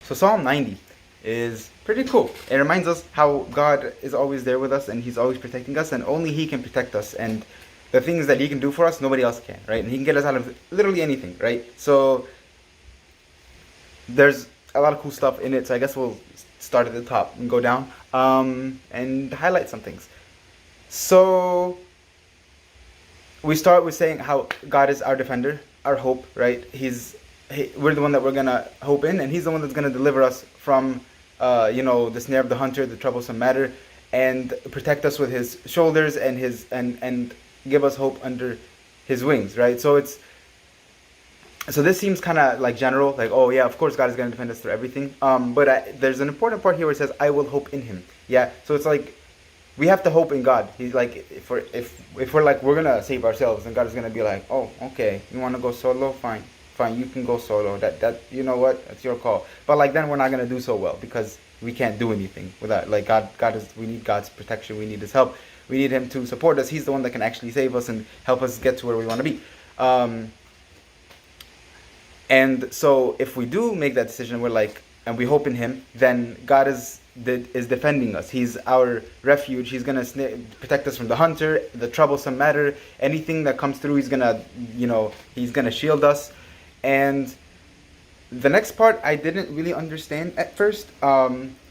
So Psalm 90 is pretty cool. It reminds us how God is always there with us and He's always protecting us, and only He can protect us. And the things that He can do for us, nobody else can, right? And He can get us out of literally anything, right? So there's a lot of cool stuff in it. So I guess we'll start at the top and go down and highlight some things. So we start with saying how God is our defender, our hope, right? We're the one that we're gonna hope in, and He's the one that's gonna deliver us from, the snare of the hunter, the troublesome matter, and protect us with His shoulders and and give us hope under His wings, right? So this seems kind of like general, like, oh yeah, of course God is gonna defend us through everything. But there's an important part here where it says, "I will hope in Him." Yeah. So it's like we have to hope in God. He's like, if we're like we're gonna save ourselves, then God is gonna be like, oh, okay, you want to go solo? Fine, you can go solo. That you know what? That's your call. But like then we're not gonna do so well because we can't do anything without like God. We need God's protection. We need His help. We need Him to support us. He's the one that can actually save us and help us get to where we want to be. And so if we do make that decision, and we hope in Him, then God is defending us. He's our refuge. He's gonna protect us from the hunter, the troublesome matter, anything that comes through. He's gonna shield us. And the next part I didn't really understand at first.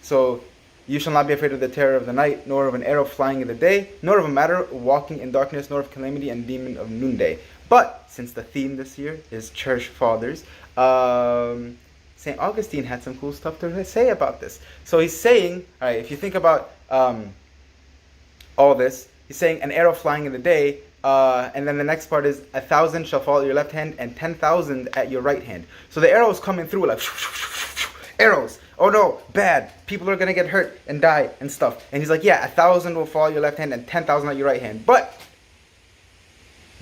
So you shall not be afraid of the terror of the night, nor of an arrow flying in the day, nor of a matter walking in darkness, nor of calamity and demon of noonday. But since the theme this year is church fathers, St. Augustine had some cool stuff to say about this. So he's saying, all right, if you think about all this, he's saying an arrow flying in the day, and then the next part is 1,000 shall fall at your left hand and 10,000 at your right hand. So the arrow is coming through like arrows. Oh no, bad. People are going to get hurt and die and stuff. And he's like, yeah, 1,000 will fall at your left hand and 10,000 at your right hand. But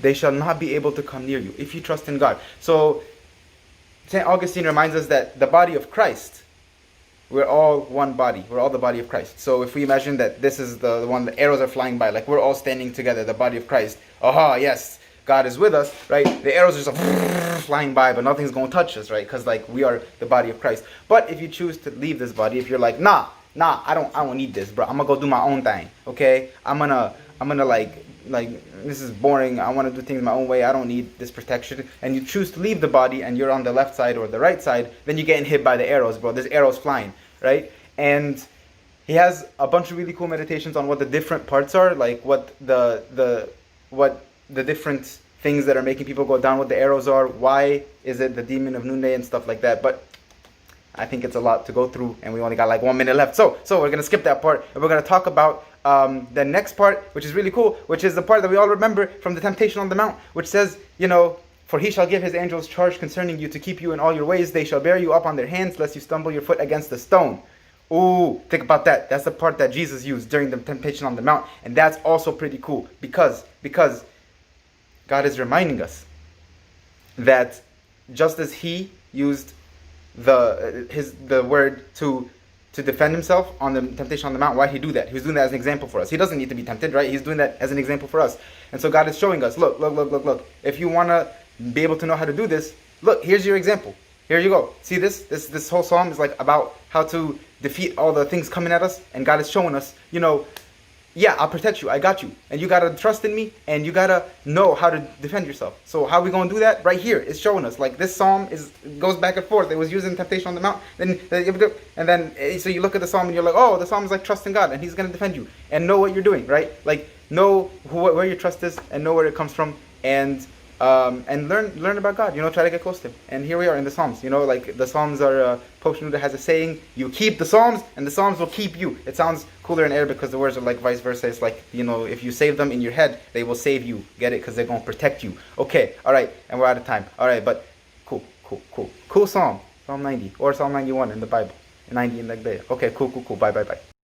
they shall not be able to come near you if you trust in God. So St. Augustine reminds us that the body of Christ, we're all one body. We're all the body of Christ. So if we imagine that this is the one the arrows are flying by, like we're all standing together, the body of Christ. Aha, yes, God is with us, right? The arrows are just flying by, but nothing's going to touch us, right? Because like we are the body of Christ. But if you choose to leave this body, if you're like, nah, I don't need this, bro. I'm gonna go do my own thing, okay? I'm gonna like this is boring. I want to do things my own way. I don't need this protection. And you choose to leave the body, and you're on the left side or the right side. Then you're getting hit by the arrows, bro. There's arrows flying, right? And he has a bunch of really cool meditations on what the different parts are, like what the different things that are making people go down, what the arrows are, why is it the demon of noonday and stuff like that. But I think it's a lot to go through, and we only got like 1 minute left. So we're gonna skip that part, and we're gonna talk about the next part, which is really cool, which is the part that we all remember from the Temptation on the Mount, which says, for He shall give His angels charge concerning you to keep you in all your ways. They shall bear you up on their hands, lest you stumble your foot against the stone. Ooh, think about that. That's the part that Jesus used during the Temptation on the Mount, and that's also pretty cool because God is reminding us that just as He used the word to defend Himself on the Temptation on the Mount, why did He do that? He was doing that as an example for us. He doesn't need to be tempted, right? He's doing that as an example for us. And so God is showing us, look. If you want to be able to know how to do this, look, here's your example. Here you go. See this whole psalm is like about how to defeat all the things coming at us. And God is showing us, yeah, I'll protect you. I got you. And you got to trust in me, and you got to know how to defend yourself. So how are we going to do that? Right here. It's showing us. Like this psalm goes back and forth. It was used in Temptation on the Mount. So you look at the psalm and you're like, oh, the psalm is like trust in God, and He's going to defend you. And know what you're doing, right? Like know where your trust is and know where it comes from, and learn about God. Try to get close to Him. And here we are in the Psalms. Like the Psalms are. Pope Shenouda has a saying: "You keep the Psalms, and the Psalms will keep you." It sounds cooler in Arabic because the words are like vice versa. It's like if you save them in your head, they will save you. Get it? Because they're gonna protect you. Okay. All right. And we're out of time. All right. But cool Psalm. Psalm 90 or Psalm 91 in the Bible. 90 in like there. Okay. Cool. Bye.